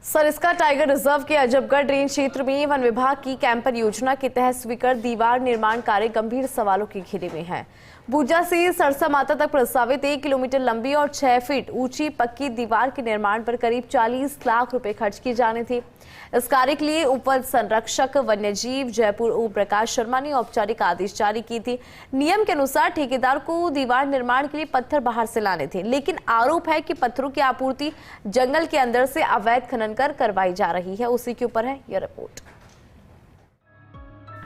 Sariska tiger reserve के Ajabgarh range क्षेत्र में वन विभाग की कैंपर योजना के तहत स्वीकृत दीवार निर्माण कार्य गंभीर सवालों के घेरे में है। बूजा से सरसा माता तक प्रस्तावित 1 किलोमीटर लंबी और 6 फीट ऊंची पक्की दीवार के निर्माण पर करीब 40 लाख रुपए खर्च किए जाने थे। इस कार्य के लिए उप संरक्षक वन्यजीव जयपुर ओम प्रकाश शर्मा ने औपचारिक आदेश जारी किए थे। नियम के अनुसार ठेकेदार को दीवार निर्माण के लिए पत्थर बाहर से लाने थे, लेकिन आरोप है कि पत्थरों की आपूर्ति जंगल के अंदर से अवैध खनन कर करवाई जा रही है। उसी के ऊपर है यह रिपोर्ट।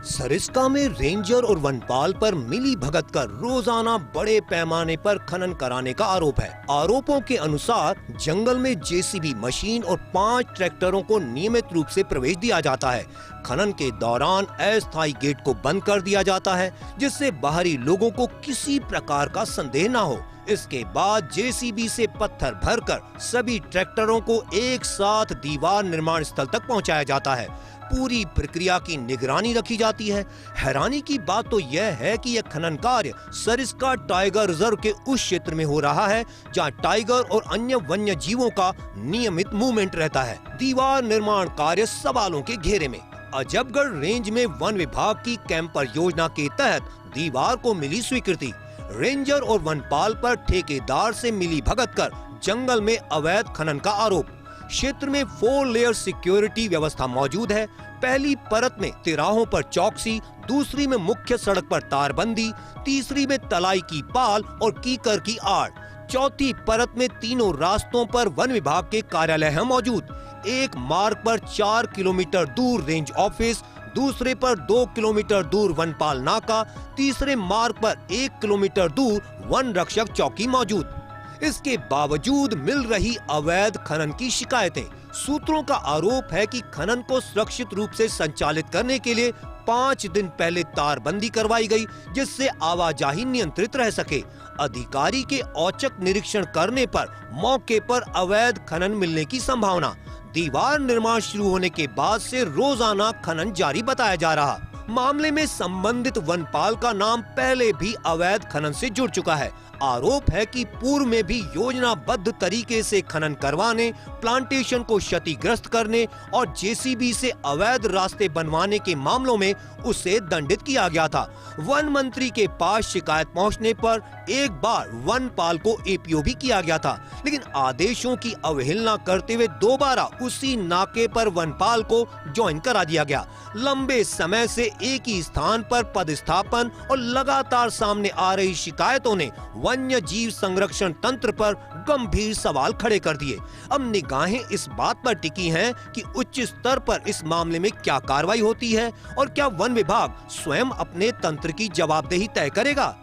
सरिस्का में रेंजर और वनपाल पर मिली भगत कर रोजाना बड़े पैमाने पर खनन कराने का आरोप है। आरोपों के अनुसार जंगल में जेसीबी मशीन और 5 ट्रैक्टरों को नियमित रूप से प्रवेश दिया जाता है। खनन के दौरान अस्थायी गेट को बंद कर दिया जाता है, जिससे बाहरी लोगों को किसी प्रकार का संदेह न हो। इसके बाद जेसीबी से पत्थर भरकर सभी ट्रैक्टरों को एक साथ दीवार निर्माण स्थल तक पहुंचाया जाता है। पूरी प्रक्रिया की निगरानी रखी जाती है। हैरानी की बात तो यह है कि यह खनन कार्य सरिस्का टाइगर रिजर्व के उस क्षेत्र में हो रहा है जहां टाइगर और अन्य वन्य जीवों का नियमित मूवमेंट रहता है। दीवार निर्माण कार्य सवालों के घेरे में। अजबगढ़ रेंज में वन विभाग की कैंपर योजना के तहत दीवार को मिली स्वीकृति। रेंजर और वनपाल पर ठेकेदार से मिली भगत कर जंगल में अवैध खनन का आरोप। क्षेत्र में 4 लेयर सिक्योरिटी व्यवस्था मौजूद है। पहली परत में तिराहों पर चौकसी, दूसरी में मुख्य सड़क पर तारबंदी, तीसरी में तलाई की पाल और कीकर की आड़, चौथी परत में तीनों रास्तों पर वन विभाग के कार्यालय हैं मौजूद। एक मार्ग पर 4 किलोमीटर दूर रेंज ऑफिस, दूसरे पर 2 किलोमीटर दूर वनपाल नाका, तीसरे मार्ग पर 1 किलोमीटर दूर वन रक्षक चौकी मौजूद। इसके बावजूद मिल रही अवैध खनन की शिकायतें। सूत्रों का आरोप है कि खनन को सुरक्षित रूप से संचालित करने के लिए 5 दिन पहले तारबंदी करवाई गई, जिससे आवाजाही नियंत्रित रह सके। अधिकारी के औचक निरीक्षण करने पर मौके पर अवैध खनन मिलने की संभावना। दीवार निर्माण शुरू होने के बाद से रोजाना खनन जारी बताया जा रहा। मामले में संबंधित वनपाल का नाम पहले भी अवैध खनन से जुड़ चुका है। आरोप है कि पूर्व में भी योजनाबद्ध तरीके से खनन करवाने, प्लांटेशन को क्षतिग्रस्त करने और जेसीबी से अवैध रास्ते बनवाने के मामलों में उसे दंडित किया गया था। वन मंत्री के पास शिकायत पहुंचने पर एक बार वनपाल को एपीओ भी किया गया था, लेकिन आदेशों की अवहेलना करते हुए दोबारा उसी नाके पर वनपाल को ज्वाइन करा दिया गया। लंबे समय से एक ही स्थान पर पदस्थापन और लगातार सामने आ रही शिकायतों ने वन्य जीव संरक्षण तंत्र पर गंभीर सवाल खड़े कर दिए। अब निगाहें इस बात पर टिकी हैं कि उच्च स्तर पर इस मामले में क्या कार्रवाई होती है और क्या वन विभाग स्वयं अपने तंत्र की जवाबदेही तय करेगा।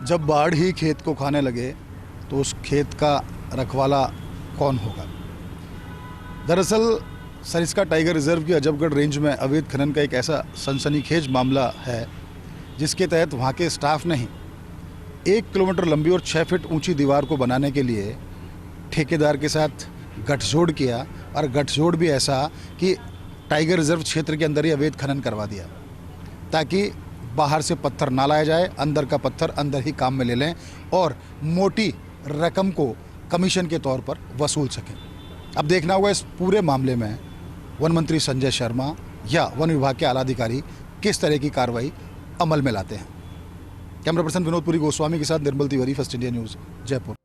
जब बाढ़ ही खेत को खाने लगे तो उस खेत का रखवाला कौन होगा। दरअसल सरिस्का टाइगर रिजर्व की अजबगढ़ रेंज में अवैध खनन का एक ऐसा सनसनीखेज मामला है जिसके तहत वहाँ के स्टाफ ने ही 1 किलोमीटर लंबी और 6 फीट ऊंची दीवार को बनाने के लिए ठेकेदार के साथ गठजोड़ किया, और गठजोड़ भी ऐसा कि टाइगर रिजर्व क्षेत्र के अंदर ही अवैध खनन करवा दिया ताकि बाहर से पत्थर ना लाया जाए, अंदर का पत्थर अंदर ही काम में ले लें और मोटी रकम को कमीशन के तौर पर वसूल सकें। अब देखना होगा इस पूरे मामले में वन मंत्री संजय शर्मा या वन विभाग के आला अधिकारी किस तरह की कार्रवाई अमल में लाते हैं। कैमरा पर्सन विनोद पुरी गोस्वामी के साथ Nirmal Tiwari, first India news, Jaipur.